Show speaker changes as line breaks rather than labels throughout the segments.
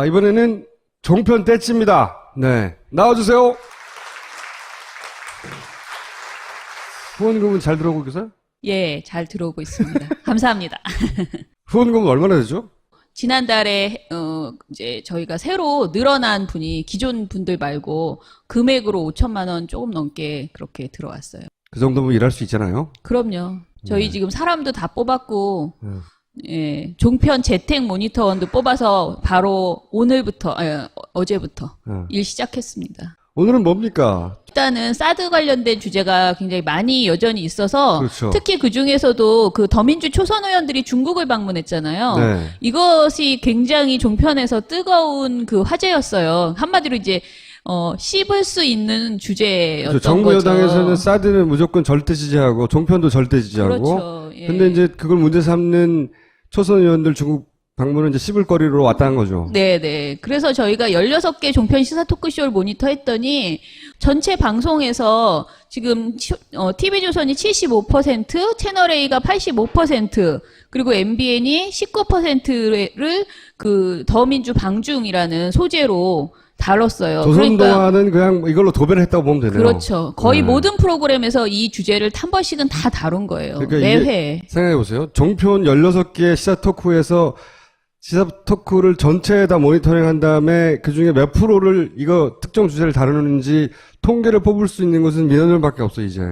이번에는 종편 떼찌입니다. 네. 나와주세요. 후원금은 잘 들어오고 계세요?
예, 잘 들어오고 있습니다. 감사합니다.
후원금은 얼마나 되죠?
지난달에 이제 저희가 새로 늘어난 분이 기존 분들 말고 금액으로 5천만 원 조금 넘게 그렇게 들어왔어요.
그 정도면 일할 수 있잖아요.
그럼요. 저희
네.
지금 사람도 다 뽑았고 예, 종편 재택 모니터원도 뽑아서 바로 오늘부터 어제부터 일 시작했습니다.
오늘은 뭡니까?
일단은 사드 관련된 주제가 굉장히 많이 여전히 있어서
그렇죠.
특히 그 중에서도 그 더민주 초선 의원들이 중국을 방문했잖아요.
네.
이것이 굉장히 종편에서 뜨거운 그 화제였어요. 한마디로 이제 씹을 수 있는 주제였던
그렇죠. 정부
거죠.
여당에서는 사드는 무조건 절대 지지하고 종편도 절대 지지하고.
그렇죠. 예.
근데 이제 그걸 문제 삼는 초선 의원들 중국 방문은 이제 씹을 거리로 왔다는 거죠.
네네. 그래서 저희가 16개 종편 시사 토크쇼를 모니터했더니 전체 방송에서 지금 TV조선이 75%, 채널A가 85%, 그리고 MBN이 19%를 그 더민주 방중이라는 소재로 다뤘어요.
조선동화는 그냥 이걸로 도배를 했다고 보면 되네요.
그렇죠. 거의
네.
모든 프로그램에서 이 주제를 한 번씩은 다 다룬 거예요.
그러니까
매회.
생각해보세요. 종편 16개 시사 토크에서 시사 토크를 전체에 다 모니터링 한 다음에 그 중에 몇 프로를 이거 특정 주제를 다루는지 통계를 뽑을 수 있는 것은 민원들밖에 없어, 이제.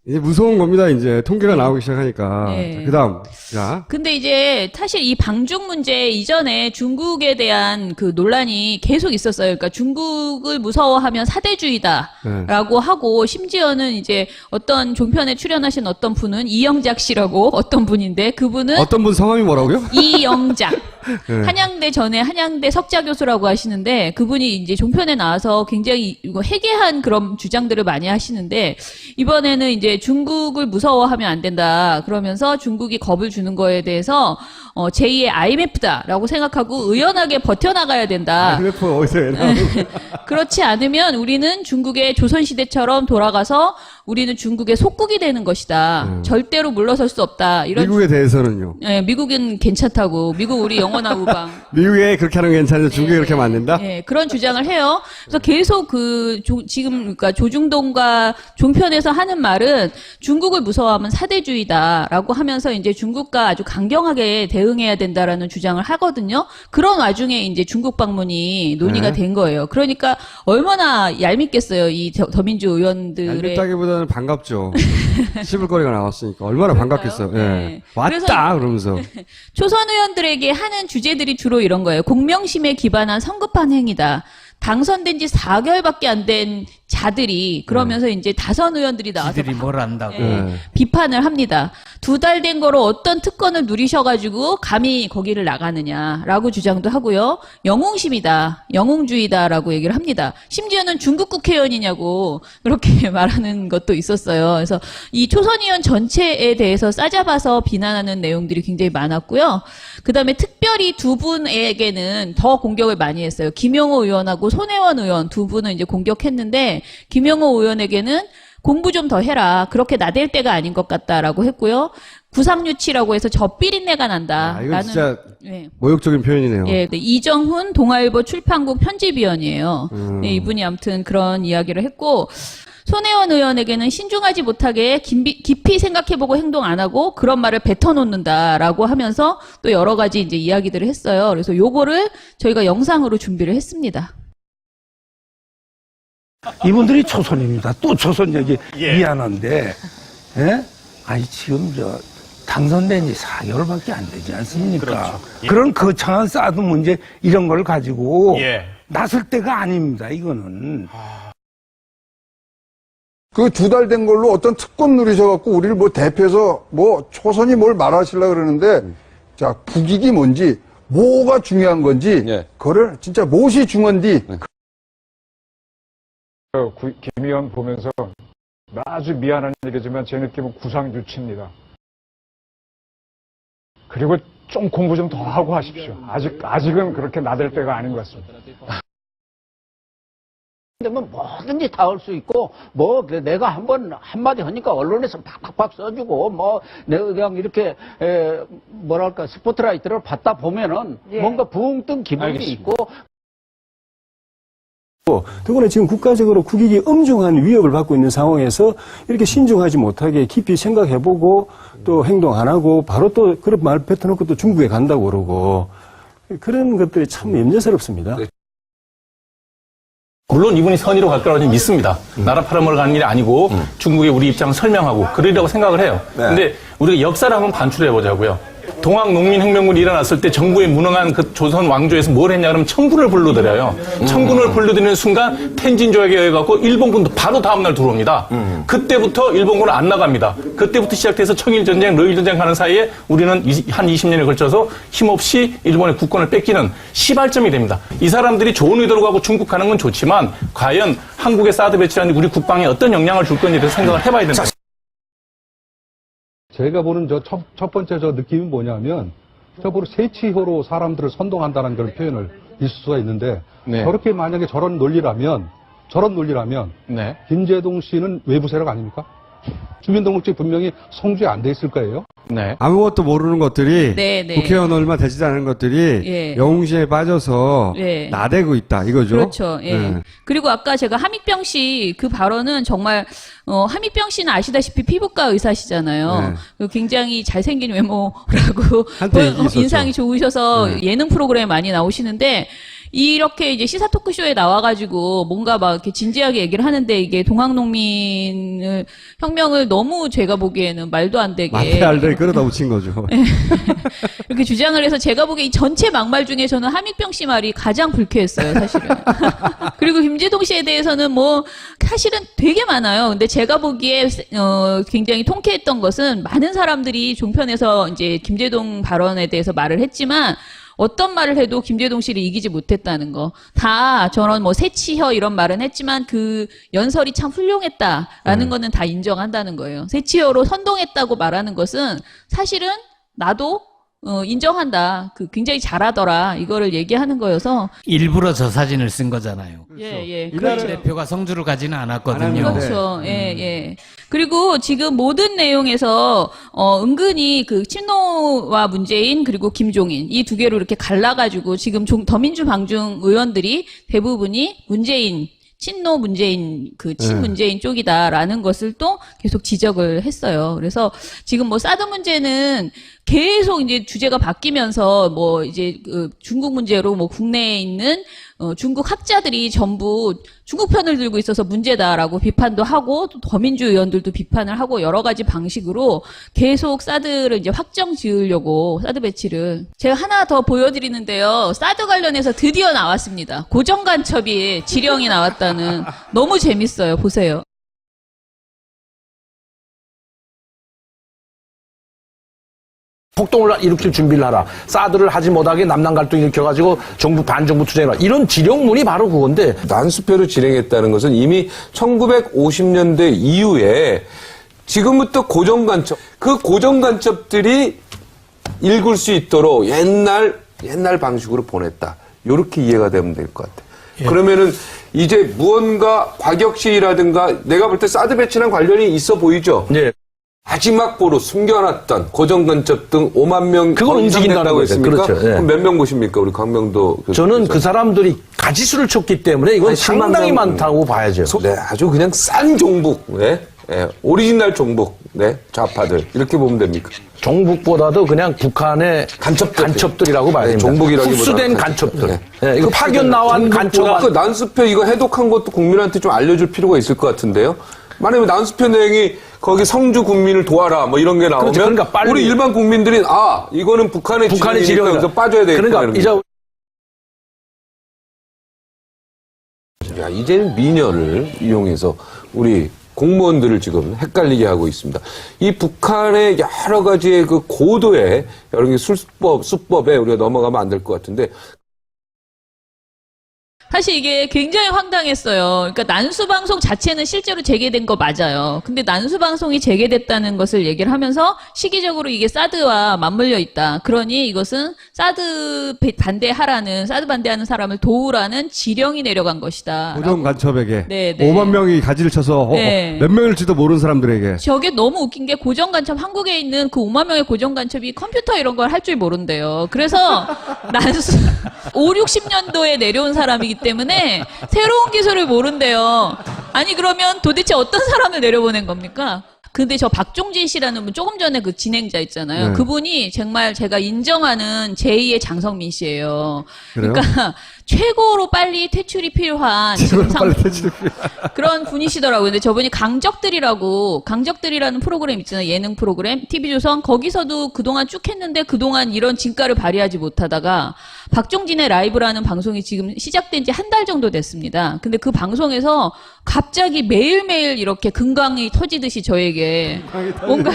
이제 무서운 겁니다, 이제. 통계가 나오기 시작하니까.
네.
그 다음. 자.
근데 이제 사실 이 방중 문제 이전에 중국에 대한 그 논란이 계속 있었어요. 그러니까 중국을 무서워하면 사대주의다라고 하고 심지어는 이제 어떤 종편에 출연하신 어떤 분은 이영작 씨라고 어떤 분인데 그분은
어떤 분 성함이 뭐라고요?
이영작.
네.
한양대 전에 한양대 석자 교수라고 하시는데 그분이 이제 종편에 나와서 굉장히 이거 해괴한 그런 주장들을 많이 하시는데 이번에는 이제 중국을 무서워하면 안 된다 그러면서 중국이 겁을 주는 거에 대해서 제2의 IMF다라고 생각하고 의연하게 버텨나가야 된다.
IMF 어디서 나오는
그렇지 않으면 우리는 중국의 조선시대처럼 돌아가서 우리는 중국의 속국이 되는 것이다. 절대로 물러설 수 없다. 이런
미국에 대해서는요?
네, 미국은 괜찮다고. 미국 우리 영원한 우방.
미국에 그렇게 하는 게 괜찮은데 중국에 그렇게 하면 안 된다?
네, 그런 주장을 해요. 그래서 계속 지금, 그러니까 조중동과 종편에서 하는 말은 중국을 무서워하면 사대주의다라고 하면서 이제 중국과 아주 강경하게 대응해야 된다라는 주장을 하거든요. 그런 와중에 이제 중국 방문이 논의가
네.
된 거예요. 그러니까 얼마나 얄밉겠어요. 이 더민주 의원들의.
얄밉다기보다는 반갑죠. 씹을 거리가 나왔으니까. 얼마나 반갑겠어요. 예.
네.
왔다! 그러면서.
초선 의원들에게 하는 주제들이 주로 이런 거예요. 공명심에 기반한 성급한 행위다. 당선된 지 4개월밖에 안 된 자들이 그러면서 이제 다선 의원들이 나와서
지들이 뭘 안다고.
비판을 합니다. 2달 된 거로 어떤 특권을 누리셔가지고 감히 거기를 나가느냐라고 주장도 하고요. 영웅심이다, 영웅주의다라고 얘기를 합니다. 심지어는 중국 국회의원이냐고 그렇게 말하는 것도 있었어요. 그래서 이 초선 의원 전체에 대해서 싸잡아서 비난하는 내용들이 굉장히 많았고요. 그 다음에 특별히 두 분에게는 더 공격을 많이 했어요. 김용호 의원하고 손혜원 의원 두 분은 이제 공격했는데 김용호 의원에게는 공부 좀 더 해라. 그렇게 나댈 때가 아닌 것 같다라고 했고요. 구상유치라고 해서 저 삐린내가 난다.
이건 진짜
네.
모욕적인 표현이네요.
예, 네, 이정훈 동아일보 출판국 편집위원이에요. 네, 이분이 아무튼 그런 이야기를 했고 손혜원 의원에게는 신중하지 못하게 깊이 생각해보고 행동 안 하고 그런 말을 뱉어놓는다라고 하면서 또 여러 가지 이제 이야기들을 했어요. 그래서 요거를 저희가 영상으로 준비를 했습니다.
이분들이 초선입니다. 또 초선 얘기 미안한데, 예? 아니 지금 당선된 지 4개월밖에 안 되지 않습니까?
그렇죠.
그런 거창한 사드 문제 이런 걸 가지고
예.
나설 때가 아닙니다. 이거는.
그 2달 된 걸로 어떤 특권 누리셔갖고 우리를 뭐 대표해서 뭐 초선이 뭘 말하시려고 그러는데 자, 국익이 뭔지 뭐가 중요한 건지 그거를 진짜 무엇이 중요한지
김 의원 보면서 아주 미안한 얘기지만 제 느낌은 구상유치입니다. 그리고 좀 공부 좀 더 하고 하십시오. 아직은 그렇게 나댈 때가 아닌 것 같습니다.
되면 뭐든지 다 할 수 있고, 뭐, 내가 한마디 하니까 언론에서 팍팍팍 써주고, 뭐, 내가 그냥 이렇게, 뭐랄까, 스포트라이트를 받다 보면은 뭔가 붕 뜬 기분이 있고.
더구나 지금 국가적으로 국익이 엄중한 위협을 받고 있는 상황에서 이렇게 신중하지 못하게 깊이 생각해보고 또 행동 안 하고 바로 또 그런 말 뱉어놓고 또 중국에 간다고 그러고 그런 것들이 참 염려스럽습니다.
물론 이분이 선의로 갈 거라고 믿습니다. 나라 팔아먹으러 가는 일이 아니고 중국에 우리 입장을 설명하고 그러려고 생각을 해요. 근데 우리가 역사를 한번 반출해 보자고요. 동학농민혁명군이 일어났을 때 정부에 무능한 그 조선 왕조에서 뭘 했냐 그러면 청군을 불러들여요. 청군을 불러들이는 순간 텐진 조약에 의해갖고 일본군도 바로 다음날 들어옵니다. 그때부터 일본군은 안 나갑니다. 그때부터 시작돼서 청일전쟁, 러일전쟁 하는 사이에 우리는 한 20년에 걸쳐서 힘없이 일본의 국권을 뺏기는 시발점이 됩니다. 이 사람들이 좋은 의도로 가고 중국 가는 건 좋지만 과연 한국의 사드 배치라는 우리 국방에 어떤 영향을 줄 건지에 대해서 생각을 해봐야 된다.
제가 보는 첫 번째 느낌이 뭐냐면, 저보로 세치효로 사람들을 선동한다는 그런 표현을 있을 수가 있는데, 저렇게 만약에 저런 논리라면, 김재동 씨는 외부 세력 아닙니까? 주민등록증 분명히 성주에 안 돼 있을 거예요.
아무것도 모르는 것들이 국회의원 얼마 되지도 않은 것들이 영웅심에 빠져서 나대고 있다 이거죠.
그렇죠. 그리고 아까 제가 함익병 씨 그 발언은 정말 함익병 씨는 아시다시피 피부과 의사시잖아요. 그리고 굉장히 잘생긴 외모라고 인상이 좋으셔서 예능 프로그램에 많이 나오시는데 이렇게 이제 시사 토크쇼에 나와가지고 뭔가 막 이렇게 진지하게 얘기를 하는데 이게 동학농민 혁명을 너무 제가 보기에는 말도 안 되게
마태알들 끌어다 붙인 거죠.
이렇게 주장을 해서 제가 보기에 이 전체 막말 중에 저는 함익병 씨 말이 가장 불쾌했어요, 사실은. 그리고 김재동 씨에 대해서는 뭐 사실은 되게 많아요. 근데 제가 보기에 굉장히 통쾌했던 것은 많은 사람들이 종편에서 이제 김재동 발언에 대해서 말을 했지만 어떤 말을 해도 김재동 씨를 이기지 못했다는 거. 다 저런 뭐 새치혀 이런 말은 했지만 그 연설이 참 훌륭했다라는 거는 다 인정한다는 거예요. 새치혀로 선동했다고 말하는 것은 사실은 나도 인정한다. 굉장히 잘하더라. 이거를 얘기하는 거여서.
일부러 저 사진을 쓴 거잖아요.
그렇죠.
대표가 성주를 가지는 않았거든요.
그렇죠. 그리고 지금 모든 내용에서 은근히 그 친노와 문재인 그리고 김종인 이 두 개로 이렇게 갈라가지고 지금 더민주 방중 의원들이 대부분이 문재인 친노 문재인, 친문재인 쪽이다라는 것을 또 계속 지적을 했어요. 그래서 지금 뭐 사드 문제는 계속 이제 주제가 바뀌면서 뭐 이제 중국 문제로 뭐 국내에 있는 중국 학자들이 전부 중국 편을 들고 있어서 문제다라고 비판도 하고 또 더민주 의원들도 비판을 하고 여러 가지 방식으로 계속 사드를 이제 확정 지으려고 사드 배치를 제가 하나 더 보여드리는데요. 사드 관련해서 드디어 나왔습니다. 고정간첩이 지령이 나왔다는 너무 재밌어요. 보세요.
폭동을 일으킬 준비를 하라. 사드를 하지 못하게 남남 갈등 일으켜가지고 정부 반정부 투쟁을 하라. 이런 지령문이 바로 그건데.
난수표를 진행했다는 것은 이미 1950년대 이후에 지금부터 고정간첩, 그 고정간첩들이 읽을 수 있도록 옛날 방식으로 보냈다. 이렇게 이해가 되면 될 것 같아요. 그러면은 이제 무언가 과격시라든가 내가 볼 때 사드 배치랑 관련이 있어 보이죠? 마지막 보로 숨겨놨던 고정간첩 등 5만 명
그걸 움직인다고
했습니까?
그렇죠.
그럼 몇 명 보십니까? 우리 강명도 교수님.
저는 그 사람들이 가지수를 쳤기 때문에 이건 상당히 많다고 봐야죠.
네, 아주 그냥 싼 종북, 오리지널 종북, 좌파들 이렇게 보면 됩니까?
종북보다도 그냥 북한의 간첩들이라고 봐야 됩니다.
종북이라기보다
흡수된 간첩들. 이거 파견 나온 간첩.
그 난수표 이거 해독한 것도 국민한테 좀 알려줄 필요가 있을 것 같은데요. 만약에 난수표 내용이 거기 성주 국민을 도와라 뭐 이런 게 나오면
그렇죠. 그러니까 빨리
우리 일반 국민들이 이거는 북한의 지령이니까 여기서 빠져야 되겠다.
그러니까
이제 이제는 미녀를 이용해서 우리 공무원들을 지금 헷갈리게 하고 있습니다. 이 북한의 여러 가지의 그 고도의 여러 개 수법에 우리가 넘어가면 안 될 것 같은데.
사실 이게 굉장히 황당했어요. 그러니까 난수방송 자체는 실제로 재개된 거 맞아요. 근데 난수방송이 재개됐다는 것을 얘기를 하면서 시기적으로 이게 사드와 맞물려 있다. 그러니 이것은 사드 반대하는 사람을 도우라는 지령이 내려간 것이다.
고정 간첩에게
네.
5만 명이 가지를 쳐서
네.
몇 명일지도 모르는 사람들에게.
저게 너무 웃긴 게 고정간첩, 한국에 있는 그 5만 명의 고정간첩이 컴퓨터 이런 걸 할 줄 모른대요. 그래서 난수 5, 60년도에 내려온 사람이기 때문에 새로운 기술을 모른대요. 아니 그러면 도대체 어떤 사람을 내려보낸 겁니까? 근데 저 박종진 씨라는 분 조금 전에 그 진행자 있잖아요.
네.
그분이 정말 제가 인정하는 제2의 장성민 씨예요.
그래요?
그러니까 최고로 빨리 퇴출이 필요한 지금
빨리 퇴출이
그런 분이시더라고요. 근데 저분이 강적들이라는 프로그램 있잖아요. 예능 프로그램 TV조선 거기서도 그동안 쭉 했는데 그동안 이런 진가를 발휘하지 못하다가 박종진의 라이브라는 방송이 지금 시작된 지 한 달 정도 됐습니다. 근데 그 방송에서 갑자기 매일매일 이렇게 금강이 터지듯이 저에게 뭔가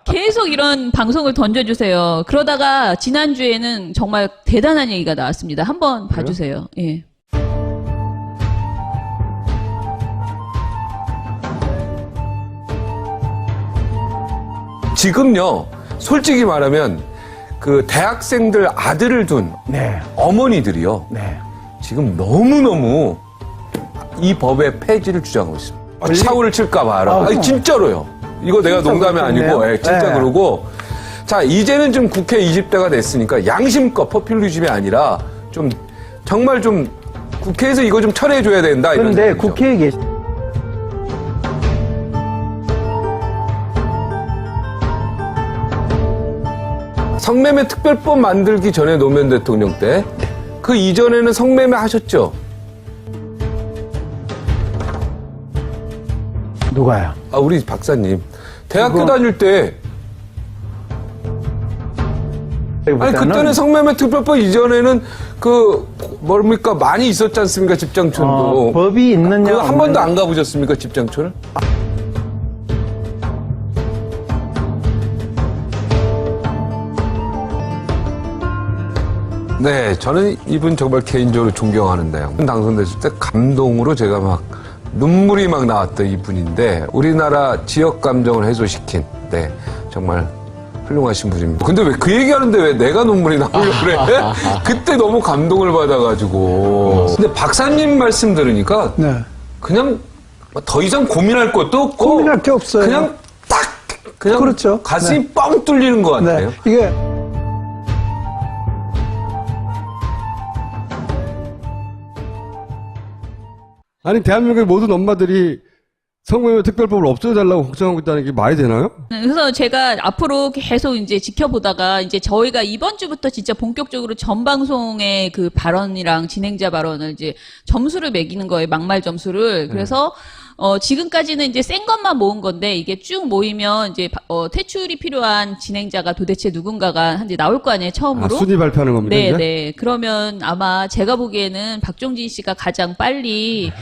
계속 이런 방송을 던져주세요. 그러다가 지난주에는 정말 대단한 얘기가 나왔습니다. 한번 봐주세요. 예.
지금요, 솔직히 말하면 그 대학생들 아들을 둔
네.
어머니들이요.
네.
지금 너무너무 이 법의 폐지를 주장하고 있습니다. 차후를 칠까 봐라. 아니, 진짜로요. 이거 내가 농담이 아니고, 예, 진짜
네.
그러고. 자, 이제는 좀 국회 20대가 됐으니까 양심껏 포퓰리즘이 아니라 좀, 정말 좀 국회에서 이거 좀 철회해줘야 된다. 이런
그런데
얘기죠.
국회에 계시
성매매 특별법 만들기 전에 노무현 대통령 때, 그 이전에는 성매매 하셨죠?
누가요?
아, 우리 박사님. 대학교 다닐 때, 아니, 그때는 성매매 특별법 이전에는 뭡니까? 많이 있었지 않습니까? 집장촌도.
법이 있느냐?
그거 한 번도 안 가보셨습니까? 집장촌을? 네, 저는 이분 정말 개인적으로 존경하는데요. 당선됐을 때 감동으로 제가 막 눈물이 막 나왔던 이분인데 우리나라 지역 감정을 해소시킨 네, 정말 훌륭하신 분입니다. 근데 왜 그 얘기하는데 왜 내가 눈물이 나오려고 그래? 그때 너무 감동을 받아가지고. 근데 박사님 말씀 들으니까
네.
그냥 더 이상 고민할 것도 없고
고민할 게 없어요.
그냥 딱 그냥
그렇죠.
가슴이
네.
뻥 뚫리는 것 같아요.
네. 이게
아니 대한민국의 모든 엄마들이 성매매 특별법을 없애달라고 걱정하고 있다는 게 말이 되나요?
그래서 제가 앞으로 계속 이제 지켜보다가 이제 저희가 이번 주부터 진짜 본격적으로 전 방송의 그 발언이랑 진행자 발언을 이제 점수를 매기는 거예요. 막말 점수를. 그래서 지금까지는 이제 센 것만 모은 건데 이게 쭉 모이면 이제 퇴출이 필요한 진행자가 도대체 누군가가 이제 나올 거 아니에요, 처음으로.
순위 발표하는 겁니다.
네,
이제?
네. 그러면 아마 제가 보기에는 박종진 씨가 가장 빨리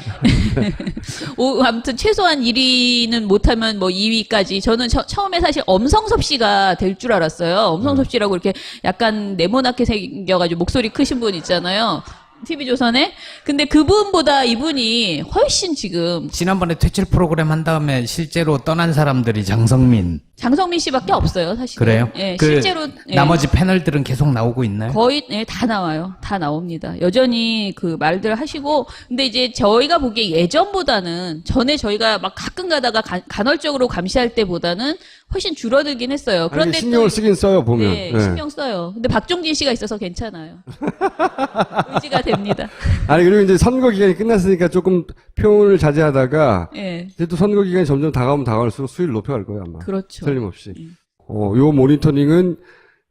아무튼 최소한 1위는 못하면 뭐 2위까지. 저는 처음에 사실 엄성섭 씨가 될 줄 알았어요. 엄성섭 씨라고 이렇게 약간 네모나게 생겨가지고 목소리 크신 분 있잖아요. TV조선에. 근데 그분보다 이분이 훨씬 지금
지난번에 퇴출 프로그램 한 다음에 실제로 떠난 사람들이 장성민.
장성민 씨밖에 없어요, 사실.
그래요?
예,
그
실제로 예.
나머지 패널들은 계속 나오고 있나요?
거의 예, 다 나와요. 다 나옵니다. 여전히 그 말들 하시고 근데 이제 저희가 보기에 예전보다는 전에 저희가 막 가끔 가다가 간헐적으로 감시할 때보다는 훨씬 줄어들긴 했어요. 그런데
아니, 신경을 쓰긴 써요 보면.
네,
네.
신경 써요. 근데 박종진 씨가 있어서 괜찮아요. 의지가 됩니다.
아니 그리고 이제 선거 기간이 끝났으니까 조금 표현을 자제하다가
예.
이제 또 선거 기간이 점점 다가오면 다가올수록 수위를 높여갈 거예요 아마.
그렇죠.
틀림없이. 요 모니터링은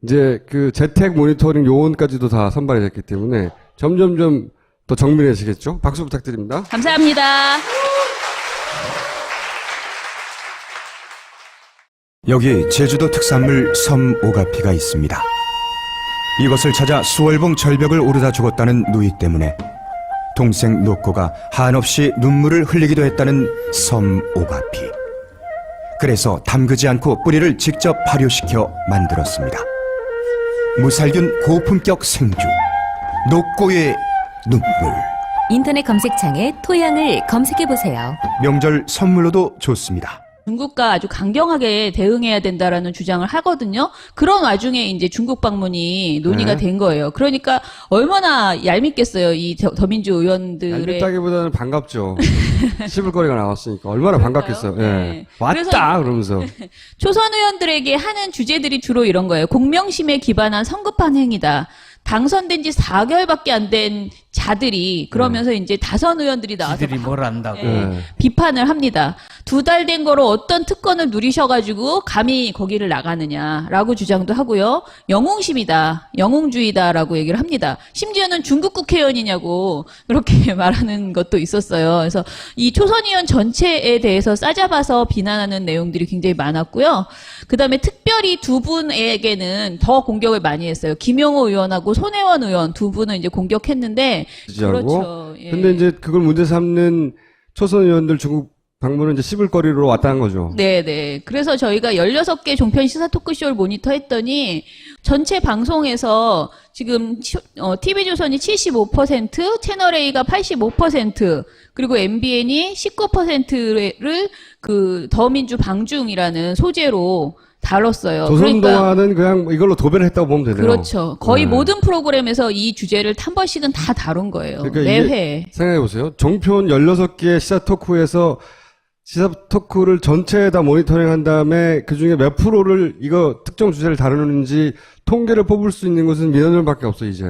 이제 그 재택 모니터링 요원까지도 다 선발이 됐기 때문에 점점점 더 정밀해지겠죠. 박수 부탁드립니다.
감사합니다.
여기 제주도 특산물 섬 오가피가 있습니다. 이것을 찾아 수월봉 절벽을 오르다 죽었다는 누이 때문에 동생 노코가 한없이 눈물을 흘리기도 했다는 섬 오가피. 그래서 담그지 않고 뿌리를 직접 발효시켜 만들었습니다. 무살균 고품격 생주, 노코의 눈물.
인터넷 검색창에 토양을 검색해보세요.
명절 선물로도 좋습니다.
중국과 아주 강경하게 대응해야 된다라는 주장을 하거든요. 그런 와중에 이제 중국 방문이 논의가 된 거예요. 그러니까 얼마나 얄밉겠어요. 이 더민주 의원들의.
얄밉다기보다는 반갑죠. 씹을거리가 나왔으니까 얼마나 반갑겠어요. 예.
네.
왔다 그러면서.
초선 의원들에게 하는 주제들이 주로 이런 거예요. 공명심에 기반한 성급한 행위다. 당선된 지 4개월밖에 안 된 자들이 그러면서 이제 다선 의원들이 나와서
지들이 뭘 안다고.
비판을 합니다. 2달 된 거로 어떤 특권을 누리셔가지고 감히 거기를 나가느냐라고 주장도 하고요. 영웅심이다, 영웅주의다라고 얘기를 합니다. 심지어는 중국 국회의원이냐고 그렇게 말하는 것도 있었어요. 그래서 이 초선 의원 전체에 대해서 싸잡아서 비난하는 내용들이 굉장히 많았고요. 그다음에 특별히 두 분에게는 더 공격을 많이 했어요. 김용호 의원하고 손혜원 의원 두 분은 이제 공격했는데 그렇죠. 예.
근데 이제 그걸 문제 삼는 초선 의원들 중국 방문은 이제 씹을거리로 왔다는 거죠.
네네. 그래서 저희가 16개 종편 시사 토크쇼를 모니터했더니 전체 방송에서 지금 TV조선이 75%, 채널A가 85%, 그리고 MBN이 19%를 그 더민주 방중이라는 소재로 다뤘어요.
조선동화는 그냥 이걸로 도배를 했다고 보면 되네요.
그렇죠. 거의 모든 프로그램에서 이 주제를 한 번씩은 다 다룬 거예요.
그러니까
매회.
생각해보세요. 종편 16개 시사 토크에서 시사 토크를 전체에 다 모니터링 한 다음에 그 중에 몇 프로를 이거 특정 주제를 다루는지 통계를 뽑을 수 있는 것은 민원들밖에 없어, 이제.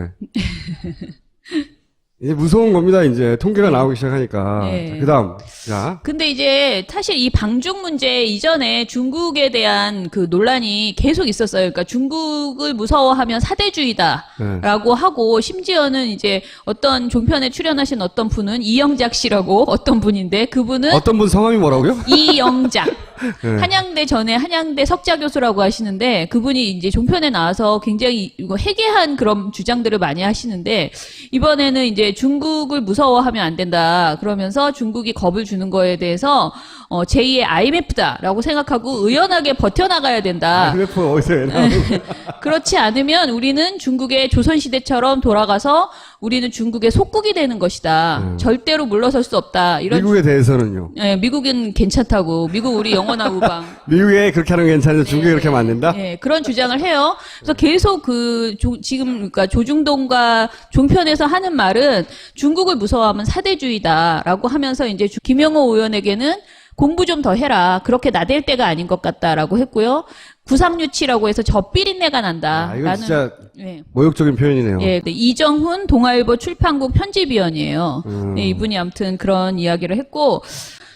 이제 무서운 겁니다, 이제. 통계가 나오기 시작하니까.
네.
그 다음. 자.
근데 이제 사실 이 방중 문제 이전에 중국에 대한 그 논란이 계속 있었어요. 그러니까 중국을 무서워하면 사대주의다라고 하고 심지어는 이제 어떤 종편에 출연하신 어떤 분은 이영작 씨라고 어떤 분인데 그분은
어떤 분 성함이 뭐라고요?
이영작.
네.
한양대 전에 한양대 석자 교수라고 하시는데 그분이 이제 종편에 나와서 굉장히 이거 해괴한 그런 주장들을 많이 하시는데 이번에는 이제 중국을 무서워하면 안 된다. 그러면서 중국이 겁을 주는 거에 대해서 제2의 IMF다라고 생각하고 의연하게 버텨나가야 된다.
IMF 어디서 나오고.
그렇지 않으면 우리는 중국의 조선시대처럼 돌아가서 우리는 중국의 속국이 되는 것이다. 절대로 물러설 수 없다. 이런
미국에 대해서는요?
네, 미국은 괜찮다고. 미국 우리 영원한 우방.
미국에 그렇게 하는 게 괜찮은데 중국에 그렇게 하면 안 된다?
네, 그런 주장을 해요. 그래서 계속 지금, 그러니까 조중동과 종편에서 하는 말은 중국을 무서워하면 사대주의다라고 하면서 이제 김영호 의원에게는 공부 좀 더 해라. 그렇게 나댈 때가 아닌 것 같다라고 했고요. 구상유치라고 해서 저 삐린내가 난다.
이건 진짜
네.
모욕적인 표현이네요.
예, 네, 이정훈 동아일보 출판국 편집위원이에요. 네, 이분이 아무튼 그런 이야기를 했고,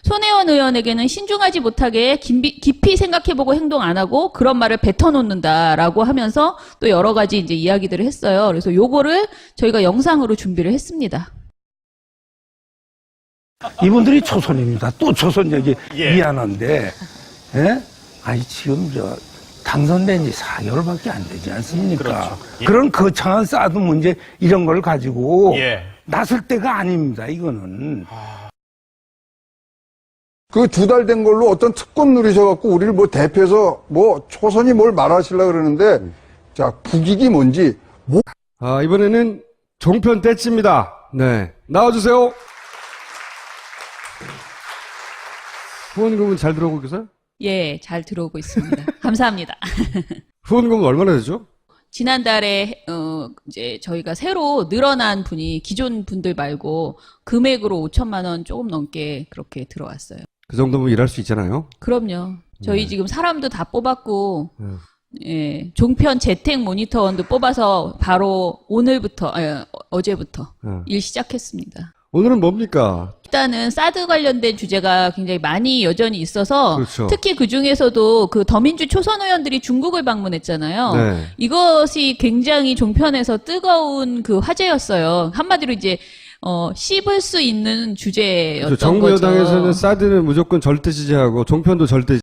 손혜원 의원에게는 신중하지 못하게 깊이 생각해보고 행동 안 하고 그런 말을 뱉어놓는다라고 하면서 또 여러 가지 이제 이야기들을 했어요. 그래서 요거를 저희가 영상으로 준비를 했습니다.
이분들이 초선입니다. 또 초선 얘기 미안한데, 예? 아니, 지금 당선된 지 4개월밖에 안 되지 않습니까?
그렇죠.
그런 거창한 사드 문제 이런 걸 가지고 나설 때가 아닙니다, 이거는.
그 2달 된 걸로 어떤 특권 누리셔갖고 우리를 뭐 대표해서 뭐 초선이 뭘 말하시려고 그러는데, 자, 국익이 뭔지,
이번에는 종편 떼찌입니다. 네. 나와주세요. 후원금은 잘 들어오고 계세요?
예, 잘 들어오고 있습니다. 감사합니다.
후원금은 얼마나 되죠?
지난달에 이제 저희가 새로 늘어난 분이 기존 분들 말고 금액으로 5천만 원 조금 넘게 그렇게 들어왔어요.
그 정도면 일할 수 있잖아요.
그럼요. 저희 지금 사람도 다 뽑았고 예, 종편 재택 모니터원도 뽑아서 바로 오늘부터 어제부터 일 시작했습니다.
오늘은 뭡니까?
일단은 사드 관련된 주제가 굉장히 많이 여전히 있어서
그렇죠.
특히 그 중에서도 그 더민주 초선 의원들이 중국을 방문했잖아요.
네.
이것이 굉장히 종편에서 뜨거운 그 화제였어요. 한마디로 이제 씹을 수 있는 주제였던
그렇죠. 정부
거죠.
여당에서는 사드는 무조건 절대 지지하고 종편도 절대